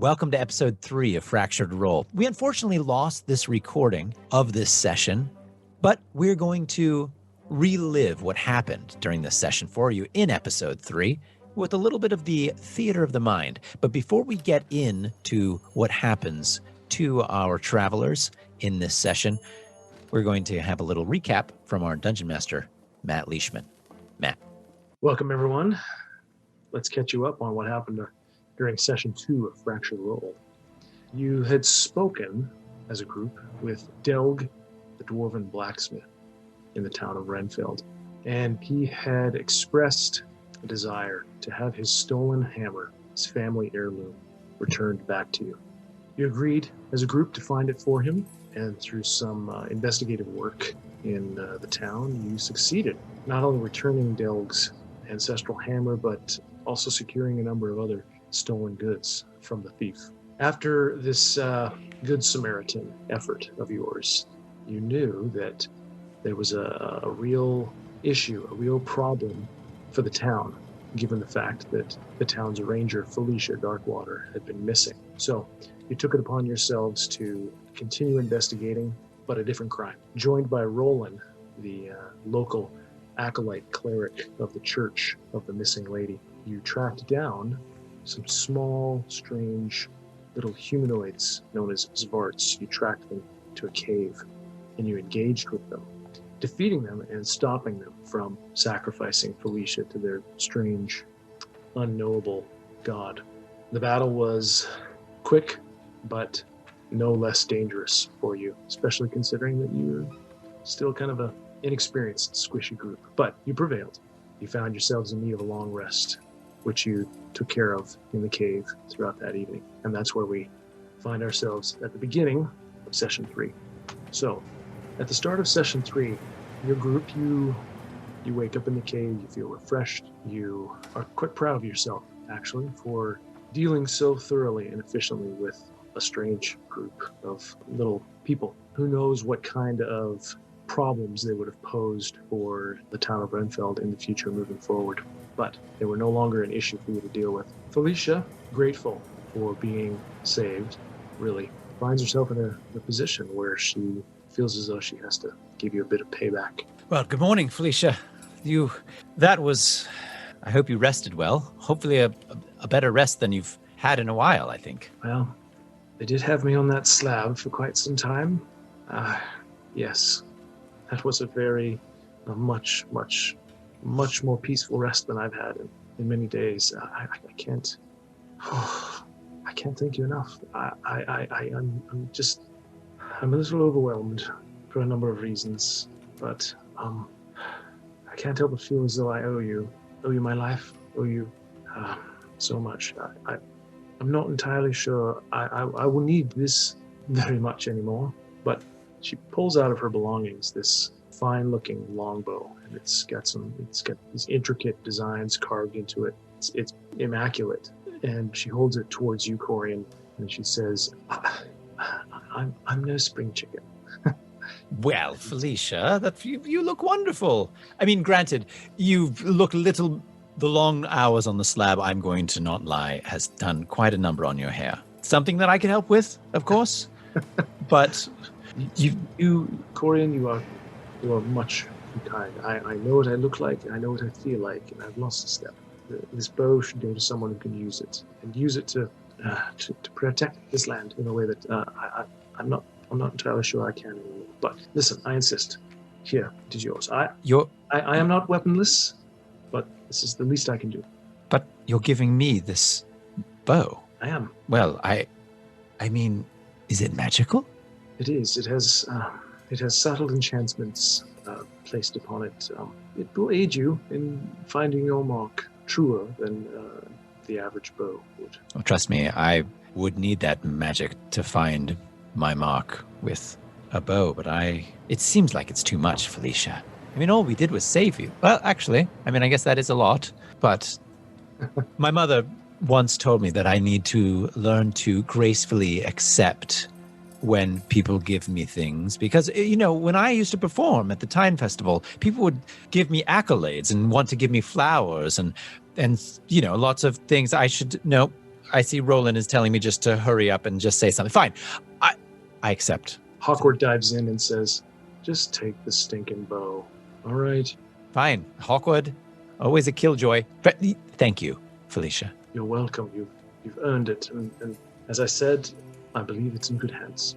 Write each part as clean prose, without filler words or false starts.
Welcome to episode 3 of Fractured Roll. We unfortunately lost this recording of this session, but we're going to relive what happened during this session for you in episode 3 with a little bit of the theater of the mind. But before we get into what happens to our travelers in this session, we're going to have a little recap from our Dungeon Master, Matt Leishman. Matt. Welcome, everyone. Let's catch you up on what happened during session 2 of Fractured Roll. You had spoken as a group with Delg, the dwarven blacksmith in the town of Renfield, and he had expressed a desire to have his stolen hammer, his family heirloom, returned back to you. You agreed as a group to find it for him, and through some investigative work in the town, you succeeded, not only returning Delg's ancestral hammer, but also securing a number of other stolen goods from the thief. After this Good Samaritan effort of yours, you knew that there was a real issue, a real problem for the town, given the fact that the town's ranger, Felicia Darkwater, had been missing. So you took it upon yourselves to continue investigating, but a different crime. Joined by Roland, the local acolyte cleric of the Church of the Missing Lady, you tracked down some small, strange little humanoids known as Zvarts. You tracked them to a cave, and you engaged with them, defeating them and stopping them from sacrificing Felicia to their strange, unknowable god. The battle was quick, but no less dangerous for you, especially considering that you're still kind of an inexperienced, squishy group. But you prevailed. You found yourselves in need of a long rest, which you took care of in the cave throughout that evening. And that's where we find ourselves at the beginning of session 3. So, at the start of session 3, your group, you wake up in the cave, you feel refreshed, you are quite proud of yourself, actually, for dealing so thoroughly and efficiently with a strange group of little people. Who knows what kind of problems they would have posed for the town of Renfield in the future moving forward. But they were no longer an issue for you to deal with. Felicia, grateful for being saved, really finds herself in a position where she feels as though she has to give you a bit of payback. Well, good morning, Felicia. I hope you rested well. Hopefully a better rest than you've had in a while, I think. Well, they did have me on that slab for quite some time. Yes, that was a much more peaceful rest than I've had in many days. I can't thank you enough. I'm a little overwhelmed for a number of reasons, but I can't help but feel as though I owe you my life, owe you so much. I'm not entirely sure I will need this very much anymore, but she pulls out of her belongings this fine-looking longbow, and it's got these intricate designs carved into it. It's immaculate, and she holds it towards you, Corian, and she says, "I'm no spring chicken." Well, Felicia, you look wonderful. I mean, granted, you look little. The long hours on the slab, I'm going to not lie, has done quite a number on your hair. Something that I can help with, of course, but you, Corian, you are much too kind. I know what I look like, and I know what I feel like, and I've lost a step. This bow should go to someone who can use it, and use it to protect this land in a way that I'm not entirely sure I can anymore. But listen, I insist. Here, it is yours. I am not weaponless, but this is the least I can do. But you're giving me this bow. I am. Well, I mean, is it magical? It is. It has subtle enchantments placed upon it. It will aid you in finding your mark truer than the average bow would. Well, trust me, I would need that magic to find my mark with a bow, but it seems like it's too much, Felicia. I mean, all we did was save you. Well, actually, I guess that is a lot, but my mother once told me that I need to learn to gracefully accept when people give me things, because, when I used to perform at the Tyne Festival, people would give me accolades and want to give me flowers and lots of things. I should know. I see Roland is telling me just to hurry up and just say something. Fine. I accept. Hawkward dives in and says, just take the stinking bow. All right. Fine. Hawkwood, always a killjoy. But thank you, Felicia. You're welcome. You've earned it. And as I said, I believe it's in good hands.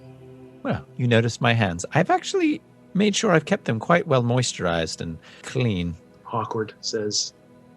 Well, you noticed my hands. I've actually made sure I've kept them quite well moisturized and clean. Hawkward says,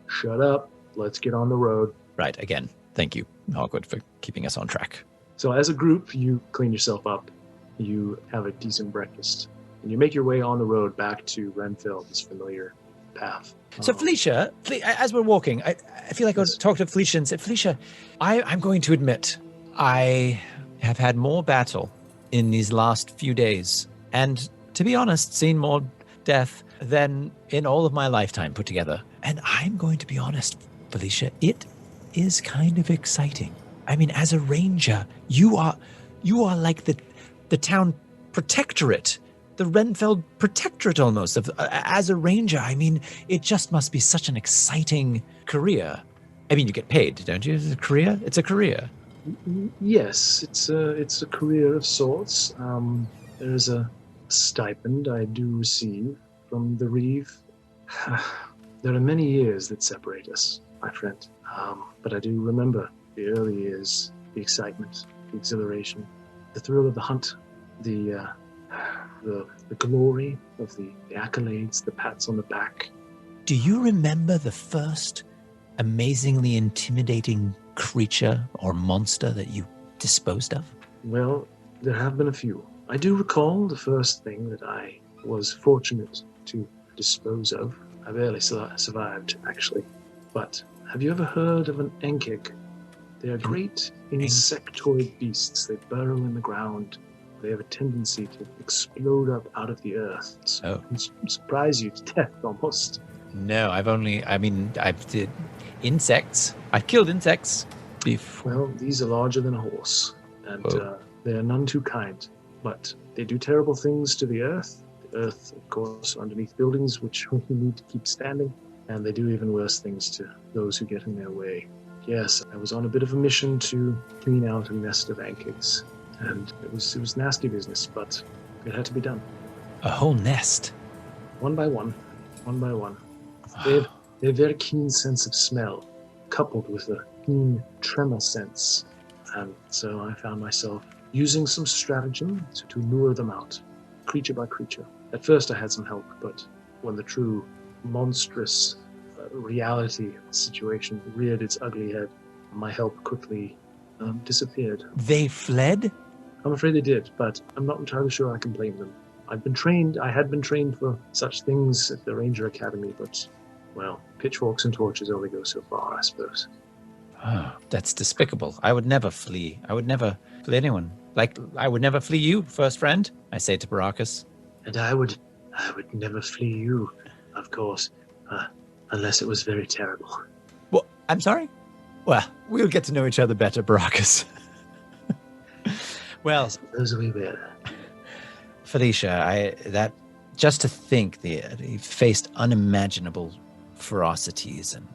shut up. Let's get on the road. Right. Again, thank you, Hawkwood, for keeping us on track. So as a group, you clean yourself up. You have a decent breakfast. And you make your way on the road back to Renfield, this familiar path. So Felicia, as we're walking, I feel like I would talk to Felicia and say, Felicia, I'm going to admit I have had more battle in these last few days. And to be honest, seen more death than in all of my lifetime put together. And I'm going to be honest, Felicia, it is kind of exciting. I mean, as a ranger, you are like the town protectorate, the Renfeld protectorate almost. As a ranger, I mean, it just must be such an exciting career. I mean, you get paid, don't you? It's a career. It's a career. Yes, it's a career of sorts. There is a stipend I do receive from the Reeve. There are many years that separate us, my friend. But I do remember the early years, the excitement, the exhilaration, the thrill of the hunt, the glory of the accolades, the pats on the back. Do you remember the first amazingly intimidating creature or monster that you disposed of? Well, there have been a few. I do recall the first thing that I was fortunate to dispose of. I barely survived, actually. But have you ever heard of an enkig? They are great insectoid beasts. They burrow in the ground. They have a tendency to explode up out of the earth. Surprise you to death, almost. No, I've did insects. I've killed insects before. Well, these are larger than a horse, and they are none too kind. But they do terrible things to the earth. The earth, of course, underneath buildings, which we need to keep standing. And they do even worse things to those who get in their way. Yes, I was on a bit of a mission to clean out a nest of ankigs. And it was nasty business, but it had to be done. A whole nest? One by one. They have a very keen sense of smell, coupled with a keen tremor sense. And so I found myself using some stratagem to lure them out, creature by creature. At first I had some help, but when the true monstrous reality of the situation reared its ugly head, my help quickly disappeared. They fled? I'm afraid they did, but I'm not entirely sure I can blame them. I had been trained for such things at the Ranger Academy, but, well, pitchforks and torches only go so far, I suppose. Oh, that's despicable. I would never flee. I would never flee anyone. Like, I would never flee you, first friend, I say to Baracus. And I would never flee you, of course, unless it was very terrible. Well, I'm sorry? Well, we'll get to know each other better, Baracus. Well, those we will. Felicia, just to think that you faced unimaginable ferocities, and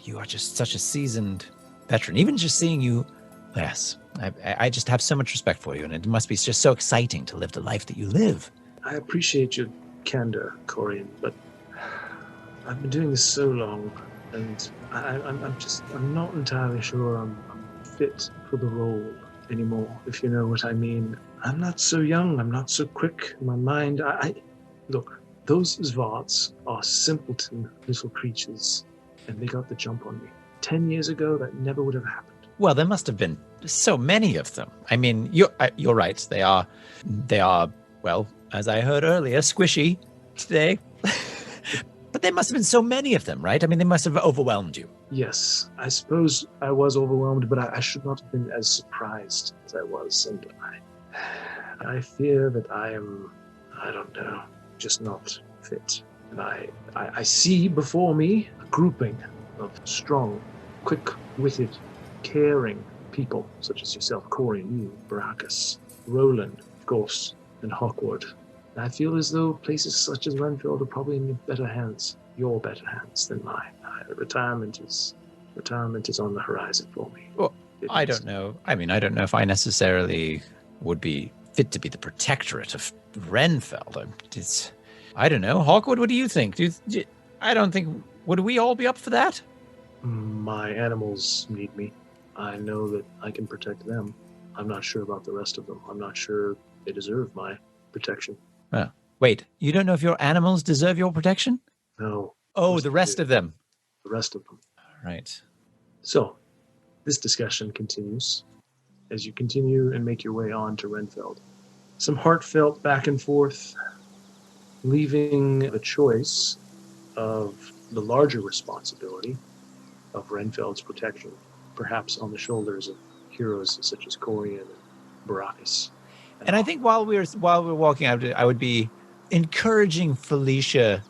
you are just such a seasoned veteran. Even just seeing you, yes, I just have so much respect for you, and it must be just so exciting to live the life that you live. I appreciate your candor, Corian, but I've been doing this so long, and I'm not entirely sure I'm fit for the role anymore, if you know what I mean. I'm not so young, I'm not so quick in my mind. Look, those Zvarts are simpleton little creatures, and they got the jump on me. 10 years ago, that never would have happened. Well, there must have been so many of them. I mean, you're right. They are, well, as I heard earlier, squishy today. But there must have been so many of them, right? I mean, they must have overwhelmed you. Yes, I suppose I was overwhelmed, but I should not have been as surprised as I was. And I fear that I don't know, just not fit. And I see before me a grouping of strong, quick-witted, caring people, such as yourself, Corian, you, Baracus, Roland, of course, and Hawkwood. And I feel as though places such as Renfield are probably in better hands, your better hands than mine. Retirement is on the horizon for me. Well, I don't know. I mean, I don't know if I necessarily would be fit to be the protectorate of Renfeld. I don't know. Hawkwood, what do you think? I don't think... Would we all be up for that? My animals need me. I know that I can protect them. I'm not sure about the rest of them. I'm not sure they deserve my protection. Oh, wait, you don't know if your animals deserve your protection? No. Oh, the rest of them. The rest of them. All right. So, this discussion continues as you continue and make your way on to Renfeld. Some heartfelt back and forth, leaving the choice of the larger responsibility of Renfeld's protection, perhaps on the shoulders of heroes such as Corian and Baracus. And I think while we're walking, I would be encouraging Felicia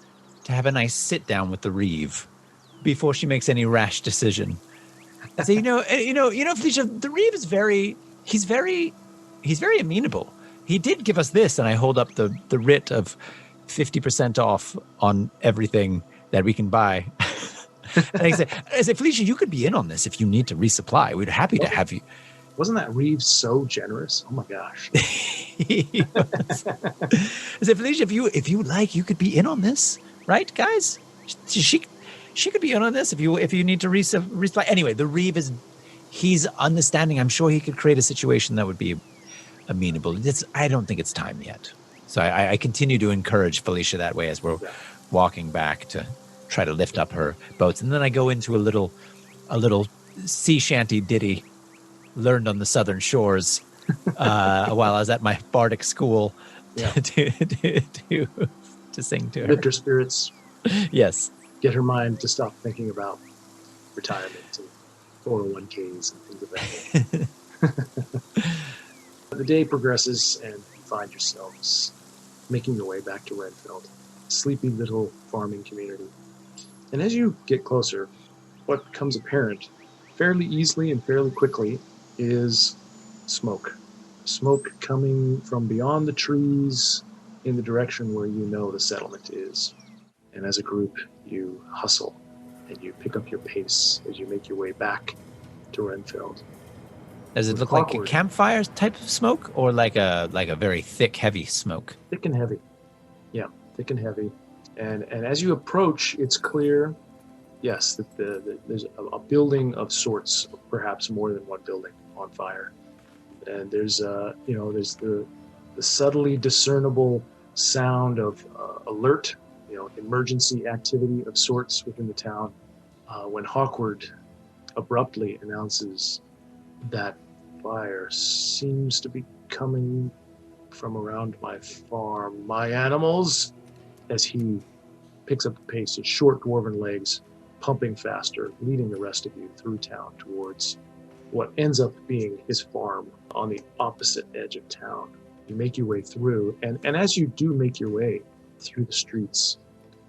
to have a nice sit down with the Reeve before she makes any rash decision. I say, Felicia, the Reeve is he's very amenable. He did give us this, and I hold up the writ of 50% off on everything that we can buy. And I say, Felicia, you could be in on this if you need to resupply. We'd happy to have you. Wasn't that Reeve so generous? Oh my gosh. I said, Felicia, if you like, you could be in on this, right, guys? She could be in on this if you need to resupply. Anyway, the Reeve he's understanding. I'm sure he could create a situation that would be amenable. I don't think it's time yet. So I continue to encourage Felicia that way as we're walking back to try to lift up her boats. And then I go into a little sea shanty ditty learned on the southern shores while I was at my bardic school to sing to her. Lift her spirits. Yes. Get her mind to stop thinking about retirement and 401ks and things of that nature. The day progresses and you find yourselves making your way back to Renfeld, a sleepy little farming community. And as you get closer, what becomes apparent fairly easily and fairly quickly is smoke. Smoke coming from beyond the trees in the direction where you know the settlement is. And as a group, you hustle and you pick up your pace as you make your way back to Renfeld. Does it look like a campfire type of smoke, or like a very thick, heavy smoke? Thick and heavy. Yeah, thick and heavy. And as you approach, it's clear, yes, that there's a building of sorts, perhaps more than one building on fire. And there's the subtly discernible sound of alert, emergency activity of sorts within the town. When Hawkwood abruptly announces that fire seems to be coming from around my farm, my animals, as he picks up the pace, his short dwarven legs pumping faster, leading the rest of you through town towards what ends up being his farm on the opposite edge of town. You make your way through, and as you do make your way through the streets,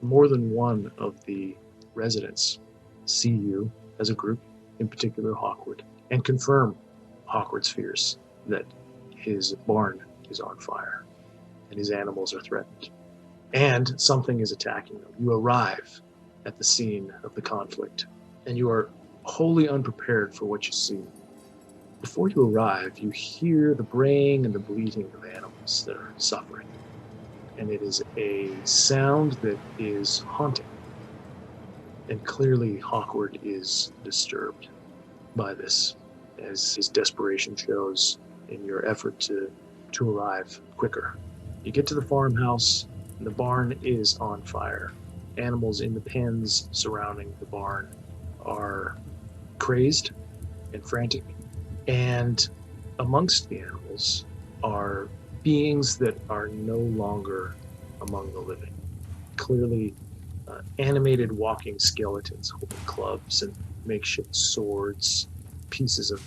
more than one of the residents see you as a group, in particular Hawkwood, and confirm Hawkwood's fears that his barn is on fire and his animals are threatened. And something is attacking them. You arrive at the scene of the conflict, and you are wholly unprepared for what you see. Before you arrive, you hear the braying and the bleating of animals that are suffering. And it is a sound that is haunting. And clearly Hawkwood is disturbed by this, as his desperation shows in your effort to arrive quicker. You get to the farmhouse, and the barn is on fire. Animals in the pens surrounding the barn are crazed and frantic. And amongst the animals are beings that are no longer among the living. Clearly animated walking skeletons holding clubs and makeshift swords, pieces of,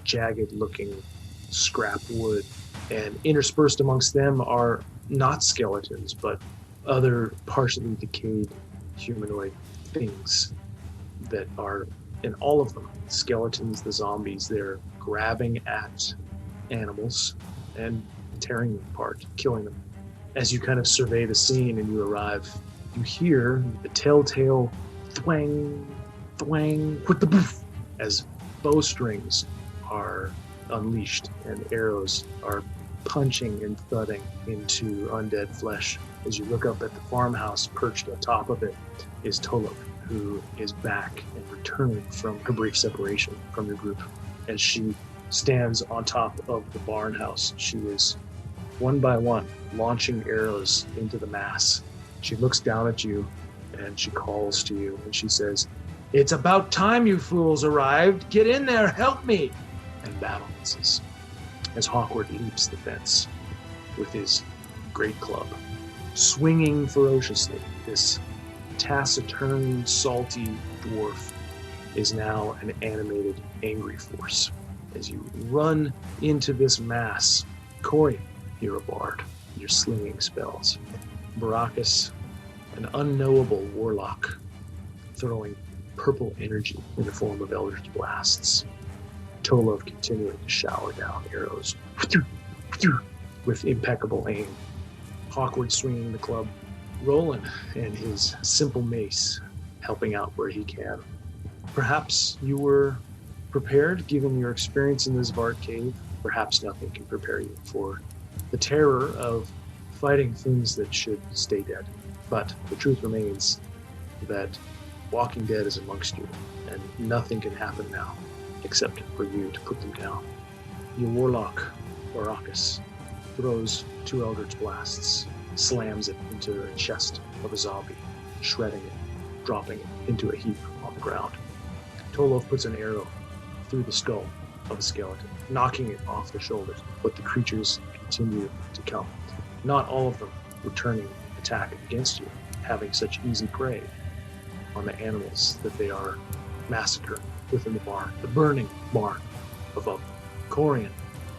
jagged looking scrap wood. And interspersed amongst them are not skeletons, but other partially decayed humanoid things that are, in all of them, skeletons, the zombies, they're grabbing at animals and tearing them apart, killing them. As you kind of survey the scene and you arrive, you hear the telltale thwang, thwang, with the boof, as bowstrings are unleashed and arrows are punching and thudding into undead flesh. As you look up at the farmhouse, perched on top of it is Tolov, who is back and returning from her brief separation from your group. As she stands on top of the barn house, she is one by one launching arrows into the mass. She looks down at you and she calls to you and she says, "It's about time you fools arrived. Get in there, help me!" And battle commences as Hawkward leaps the fence with his great club. Swinging ferociously, this taciturn, salty dwarf is now an animated, angry force. As you run into this mass, Corian, you're a bard. You're slinging spells. Baracus, an unknowable warlock, throwing purple energy in the form of eldritch blasts. Tolov continuing to shower down arrows with impeccable aim. Hawkward swinging the club. Roland and his simple mace helping out where he can. Perhaps you were prepared given your experience in this Vard cave. Perhaps nothing can prepare you for the terror of fighting things that should stay dead. But the truth remains that Walking Dead is amongst you, and nothing can happen now except for you to put them down. Your warlock, Baracus, throws 2 eldritch blasts, slams it into the chest of a zombie, shredding it, dropping it into a heap on the ground. Tolov puts an arrow through the skull of a skeleton, knocking it off the shoulders, but the creatures continue to come. Not all of them returning attack against you, having such easy prey on the animals that they are massacring within the barn, the burning barn above. Corian,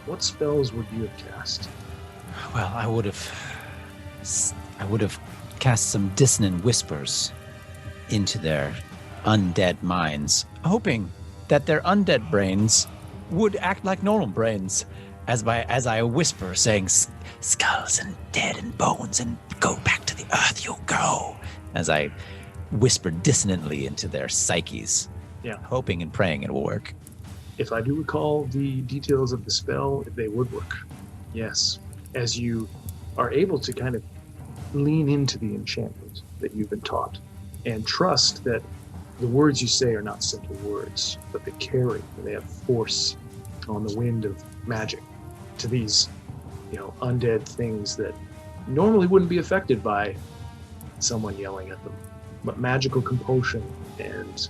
what spells would you have cast? Well, I would have cast some dissonant whispers into their undead minds, hoping that their undead brains would act like normal brains, as I whisper, saying, "Skulls and dead and bones, and go back to the earth you'll go," as I whisper dissonantly into their psyches, hoping and praying it will work. If I do recall the details of the spell, they would work. Yes. As you are able to kind of lean into the enchantment that you've been taught and trust that the words you say are not simply words, but they carry, they have force on the wind of magic to these, undead things that normally wouldn't be affected by someone yelling at them. But magical compulsion and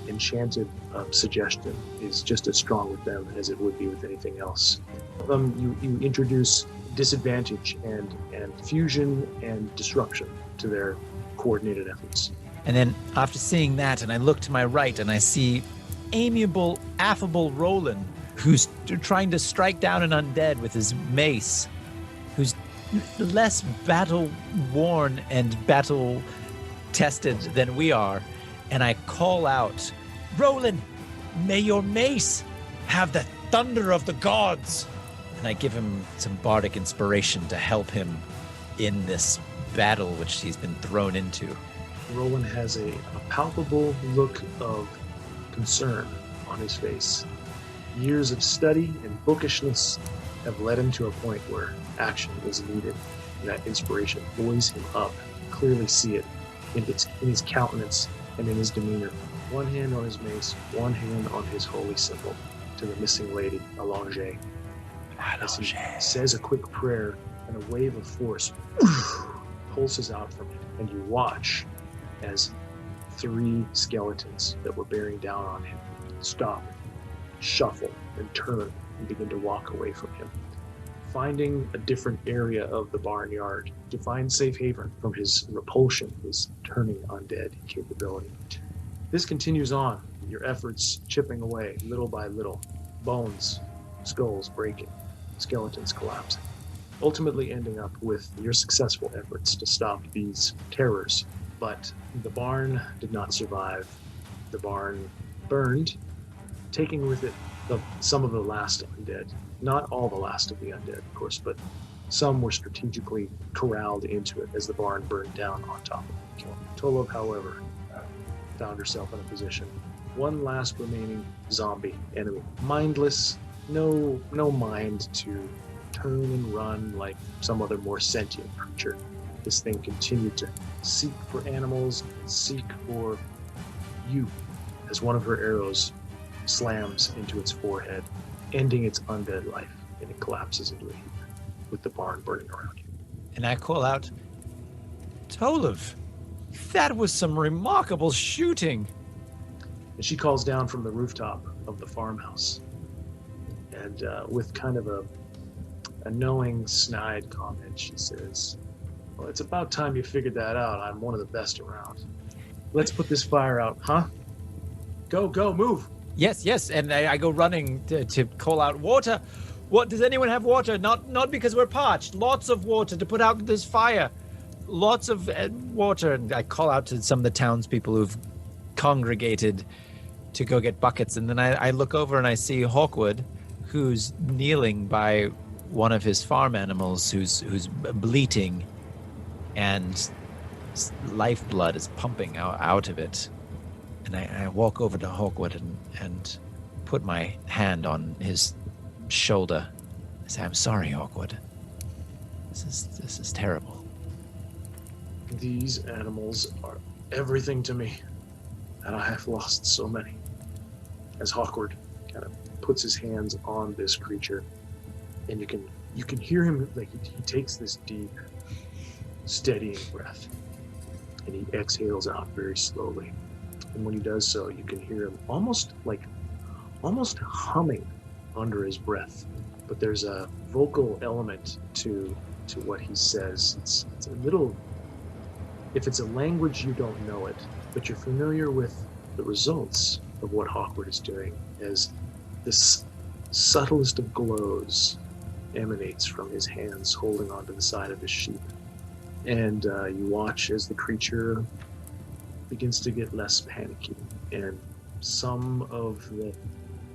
enchanted suggestion is just as strong with them as it would be with anything else. You introduce disadvantage and fusion and disruption to their coordinated efforts. And then after seeing that, and I look to my right and I see amiable, affable Roland, who's trying to strike down an undead with his mace, who's less battle-worn and battle-tested than we are. And I call out, "Roland, may your mace have the thunder of the gods." And I give him some bardic inspiration to help him in this battle which he's been thrown into. Roland has a palpable look of concern on his face. Years of study and bookishness have led him to a point where action is needed. And that inspiration buoys him up. Clearly see it in his countenance and in his demeanor. One hand on his mace, one hand on his holy symbol to the missing lady, Allongé. As he says a quick prayer, and a wave of force pulses out from him, and you watch as 3 skeletons that were bearing down on him stop, shuffle, and turn, and begin to walk away from him, finding a different area of the barnyard to find safe haven from his repulsion, his turning undead capability. This continues on, your efforts chipping away little by little, bones, skulls breaking, skeletons collapsing, ultimately ending up with your successful efforts to stop these terrors. But the barn did not survive. The barn burned, taking with it some of the last undead. Not all the last of the undead, of course, but some were strategically corralled into it as the barn burned down on top of the kiln. Tolov, however, found herself in a position one last remaining zombie enemy. Mindless, no mind to turn and run like some other more sentient creature. This thing continued to seek for animals, seek for you, as one of her arrows slams into its forehead, ending its undead life, and it collapses into a heap with the barn burning around you. And I call out, Tolov, that was some remarkable shooting. And she calls down from the rooftop of the farmhouse, and with kind of a knowing, snide comment, she says, well, it's about time you figured that out. I'm one of the best around. Let's put this fire out, huh? Go, move. Yes, and I go running to call out water. What, does anyone have water? Not because we're parched. Lots of water to put out this fire. Lots of water. And I call out to some of the townspeople who've congregated to go get buckets. And then I look over and I see Hawkwood, who's kneeling by one of his farm animals, who's bleating, and lifeblood is pumping out of it. And I walk over to Hawkwood and put my hand on his shoulder. I say, I'm sorry, Hawkwood. This is terrible. These animals are everything to me, and I have lost so many. As Hawkwood kind of puts his hands on this creature, and you can hear him, like he takes this deep, steadying breath, and he exhales out very slowly. And when he does so, you can hear him almost humming under his breath. But there's a vocal element to what he says. It's a little, if it's a language, you don't know it, but you're familiar with the results of what Hawkwood is doing, as this subtlest of glows emanates from his hands holding onto the side of his sheep. And you watch as the creature begins to get less panicky, and some of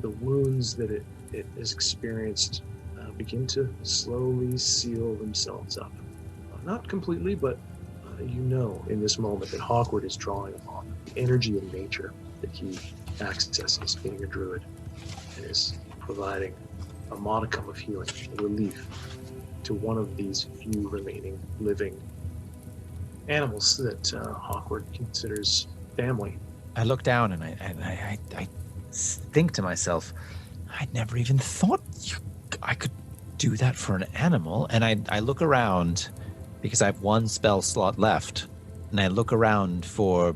the wounds that it has experienced begin to slowly seal themselves up. Not completely, but in this moment that Hawkwood is drawing upon the energy of nature that he accesses being a druid, and is providing a modicum of healing and relief to one of these few remaining living animals that Hawkwood considers family. I look down and I think to myself, I'd never even thought I could do that for an animal. And I look around, because I have one spell slot left, and I look around for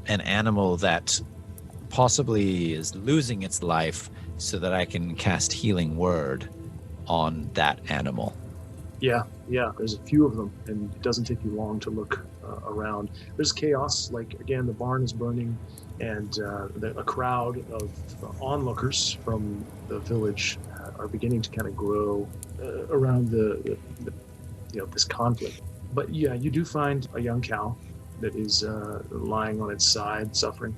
an animal that possibly is losing its life so that I can cast Healing Word on that animal. Yeah, there's a few of them, and it doesn't take you long to look around. There's chaos, like, again, the barn is burning, and a crowd of onlookers from the village are beginning to kind of grow around the this conflict. But yeah, you do find a young cow that is lying on its side, suffering.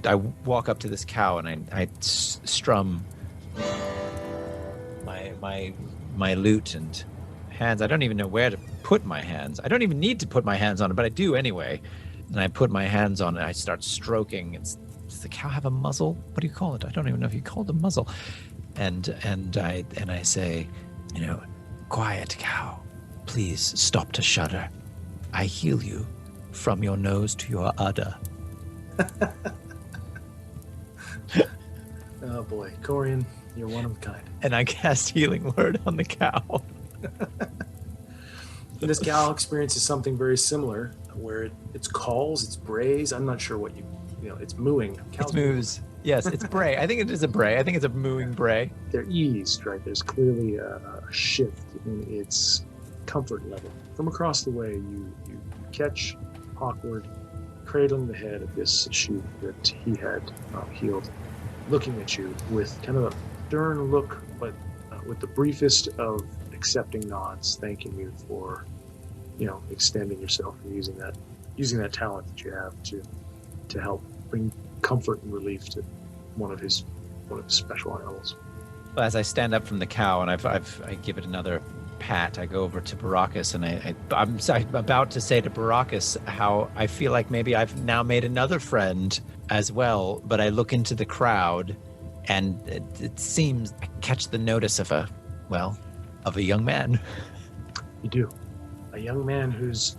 I walk up to this cow and I strum my lute and hands. I don't even know where to put my hands. I don't even need to put my hands on it, but I do anyway. And I put my hands on it. I start stroking. Does the cow have a muzzle? What do you call it? I don't even know if you call it a muzzle. And I say, quiet cow, please stop to shudder. I heal you from your nose to your udder. Oh boy, Corian, you're one of a kind. And I cast Healing Word on the cow. This cow experiences something very similar, where it calls, it brays. I'm not sure what it's mooing. It moos. Yes, it's bray. I think it is a bray. I think it's a mooing bray. They're eased, right? There's clearly a shift in its comfort level. From across the way, you catch Hawkwood cradling the head of this sheep that he had healed, looking at you with kind of a stern look, but with the briefest of accepting nods, thanking you for, extending yourself and using that talent that you have to help bring comfort and relief to one of his special animals. Well, as I stand up from the cow and I give it another pat, I go over to Baracus and I'm about to say to Baracus how I feel like maybe I've now made another friend as well, but I look into the crowd, and it seems I catch the notice of a young man. You do. A young man who's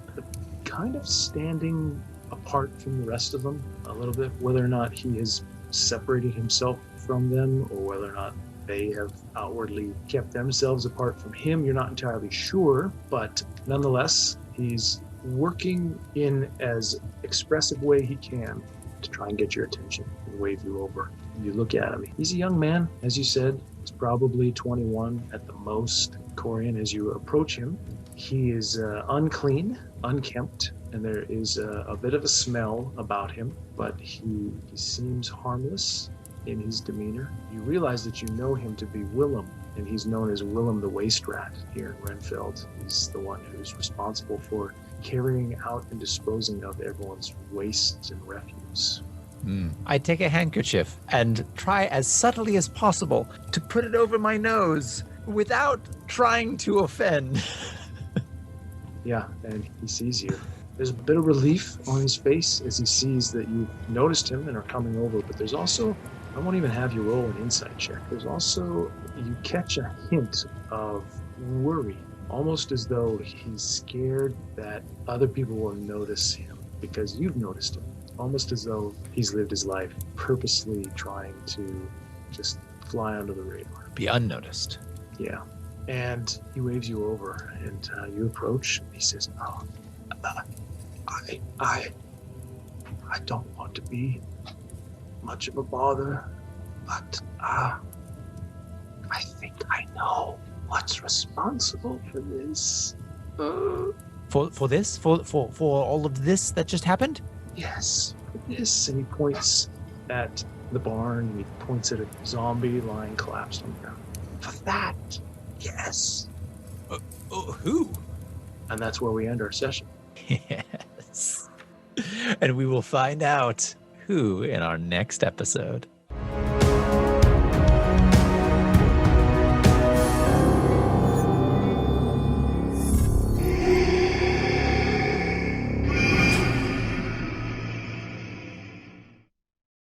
kind of standing apart from the rest of them a little bit, whether or not he has separated himself from them or whether or not they have outwardly kept themselves apart from him. You're not entirely sure, but nonetheless, he's working in as expressive way he can to try and get your attention and wave you over. You look at him. He's a young man, as you said. He's probably 21 at the most. Corian, as you approach him, he is unclean, unkempt, and there is a bit of a smell about him, but he seems harmless in his demeanor. You realize that you know him to be Willem, and he's known as Willem the Waste Rat here in Renfeld. He's the one who's responsible for carrying out and disposing of everyone's waste and refuse. I take a handkerchief and try as subtly as possible to put it over my nose without trying to offend. Yeah, and he sees you. There's a bit of relief on his face as he sees that you've noticed him and are coming over, but there's also, I won't even have you roll an insight check. There's also, you catch a hint of worry, almost as though he's scared that other people will notice him because you've noticed him. Almost as though he's lived his life purposely trying to just fly under the radar. Be unnoticed. Yeah. And he waves you over, and you approach. And he says, I don't want to be much of a bother, but I think I know what's responsible for this. For this? For all of this that just happened? Yes, for this. And he points at the barn, and he points at a zombie lying collapsed on the ground. For that, yes. Who? And that's where we end our session. Yes. And we will find out who in our next episode.